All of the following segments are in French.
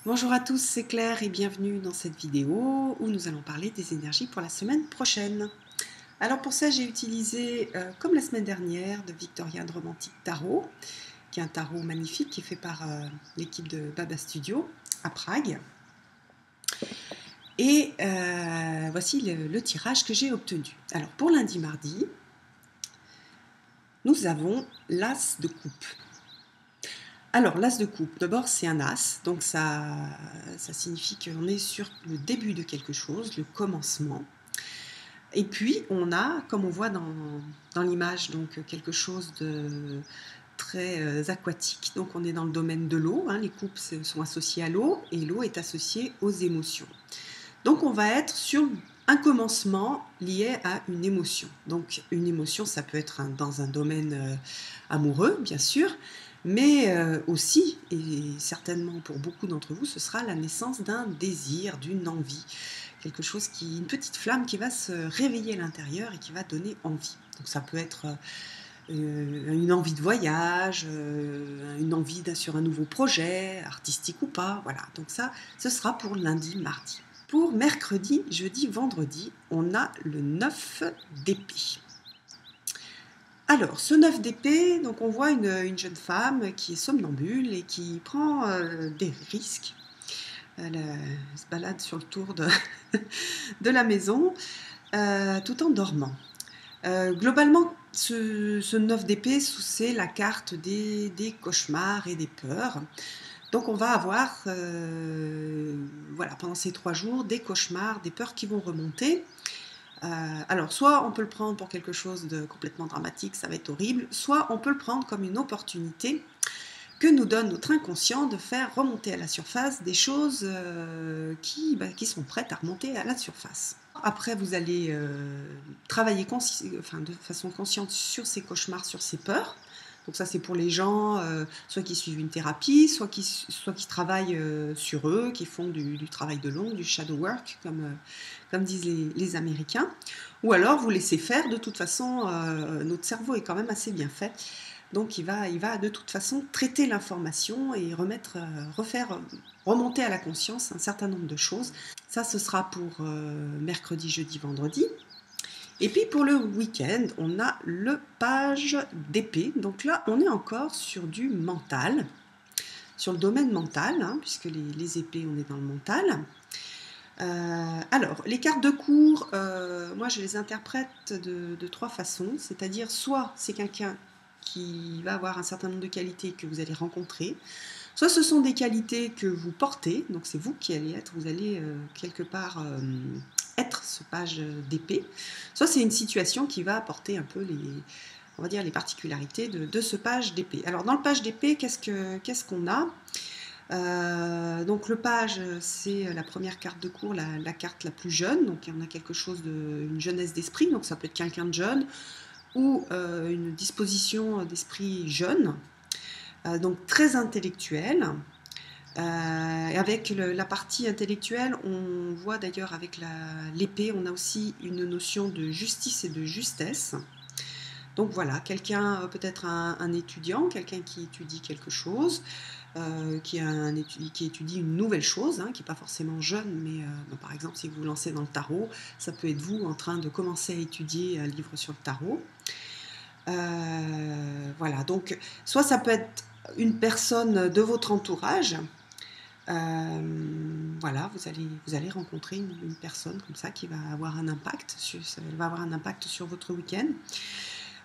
Bonjour à tous, c'est Claire et bienvenue dans cette vidéo où nous allons parler des énergies pour la semaine prochaine. Alors pour ça, j'ai utilisé, comme la semaine dernière, de Victorian Romantic Tarot, qui est un tarot magnifique qui est fait par l'équipe de Baba Studio à Prague. Et voici le tirage que j'ai obtenu. Alors pour lundi-mardi, nous avons l'As de coupe. Alors, l'as de coupe, d'abord c'est un as, donc ça signifie qu'on est sur le début de quelque chose, le commencement. Et puis on a, comme on voit dans l'image, donc quelque chose de très aquatique, donc on est dans le domaine de l'eau, hein, les coupes sont associées à l'eau, et l'eau est associée aux émotions. Donc on va être sur un commencement lié à une émotion. Donc une émotion, ça peut être dans un domaine amoureux, bien sûr, mais aussi, et certainement pour beaucoup d'entre vous, ce sera la naissance d'un désir, d'une envie. Quelque chose une petite flamme qui va se réveiller à l'intérieur et qui va donner envie. Donc ça peut être une envie de voyage, une envie sur un nouveau projet, artistique ou pas. Voilà, donc ça, ce sera pour lundi, mardi. Pour mercredi, jeudi, vendredi, on a le 9 d'épée. Alors, ce 9 d'épée, donc on voit une jeune femme qui est somnambule et qui prend des risques. Elle se balade sur le tour de la maison tout en dormant. Globalement, ce 9 d'épée, c'est la carte des cauchemars et des peurs. Donc on va avoir, voilà, pendant ces 3 jours, des cauchemars, des peurs qui vont remonter. Alors, soit on peut le prendre pour quelque chose de complètement dramatique, ça va être horrible, soit on peut le prendre comme une opportunité que nous donne notre inconscient de faire remonter à la surface des choses qui sont prêtes à remonter à la surface. Après, vous allez travailler de façon consciente sur ces cauchemars, sur ces peurs. Donc ça, c'est pour les gens, soit qui suivent une thérapie, soit qui travaillent sur eux, qui font du travail de l'ombre, du shadow work, comme disent les Américains. Ou alors, vous laissez faire. De toute façon, notre cerveau est quand même assez bien fait. Donc il va de toute façon traiter l'information et refaire remonter à la conscience un certain nombre de choses. Ça, ce sera pour mercredi, jeudi, vendredi. Et puis pour le week-end, on a le page d'épée. Donc là, on est encore sur du mental, sur le domaine mental, hein, puisque les épées, on est dans le mental. Alors, les cartes de cours, moi je les interprète de 3 façons, c'est-à-dire soit c'est quelqu'un qui va avoir un certain nombre de qualités que vous allez rencontrer, soit ce sont des qualités que vous portez, donc c'est vous qui allez être, vous allez quelque part être ce page d'épée, soit c'est une situation qui va apporter un peu on va dire les particularités de ce page d'épée. Alors dans le page d'épée, qu'est-ce qu'on a ? Donc le page, c'est la première carte de cours, la carte la plus jeune, donc on a quelque chose une jeunesse d'esprit, donc ça peut être quelqu'un de jeune ou une disposition d'esprit jeune, donc très intellectuelle. Et avec la partie intellectuelle, on voit d'ailleurs avec l'épée, on a aussi une notion de justice et de justesse. Donc voilà, quelqu'un, peut-être un étudiant, quelqu'un qui étudie quelque chose, qui étudie une nouvelle chose, hein, qui n'est pas forcément jeune, mais par exemple, si vous vous lancez dans le tarot, ça peut être vous en train de commencer à étudier un livre sur le tarot. Voilà, donc soit ça peut être une personne de votre entourage. Voilà, vous allez rencontrer une personne comme ça qui va avoir un impact, elle va avoir un impact sur votre week-end.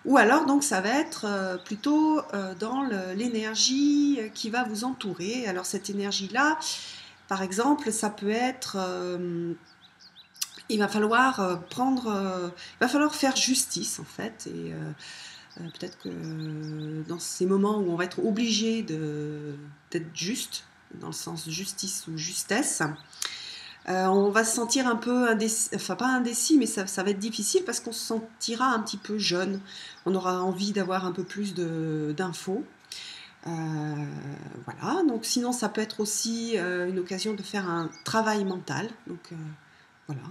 Ou alors, donc, ça va être plutôt dans l'énergie qui va vous entourer. Alors, cette énergie-là, par exemple, ça peut être... il va falloir il va falloir faire justice, en fait. Et peut-être que dans ces moments où on va être obligé d'être juste, dans le sens justice ou justesse, on va se sentir un peu indécis, enfin pas indécis, mais ça va être difficile parce qu'on se sentira un petit peu jeune. On aura envie d'avoir un peu plus d'infos. Voilà, donc sinon ça peut être aussi une occasion de faire un travail mental. Donc voilà,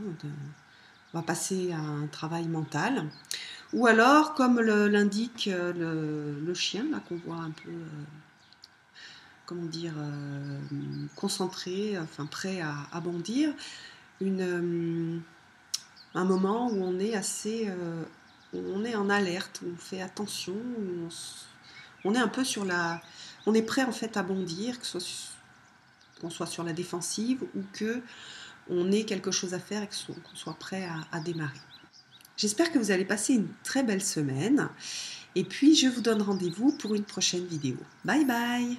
on va passer à un travail mental. Ou alors, comme l'indique le chien, là qu'on voit un peu comment dire, concentré, enfin prêt à bondir. Un moment où on est assez, où on est en alerte, où on fait attention, où on est un peu on est prêt en fait à bondir, qu'on soit sur la défensive ou que on ait quelque chose à faire et qu'on soit prêt à démarrer. J'espère que vous allez passer une très belle semaine et puis je vous donne rendez-vous pour une prochaine vidéo. Bye bye!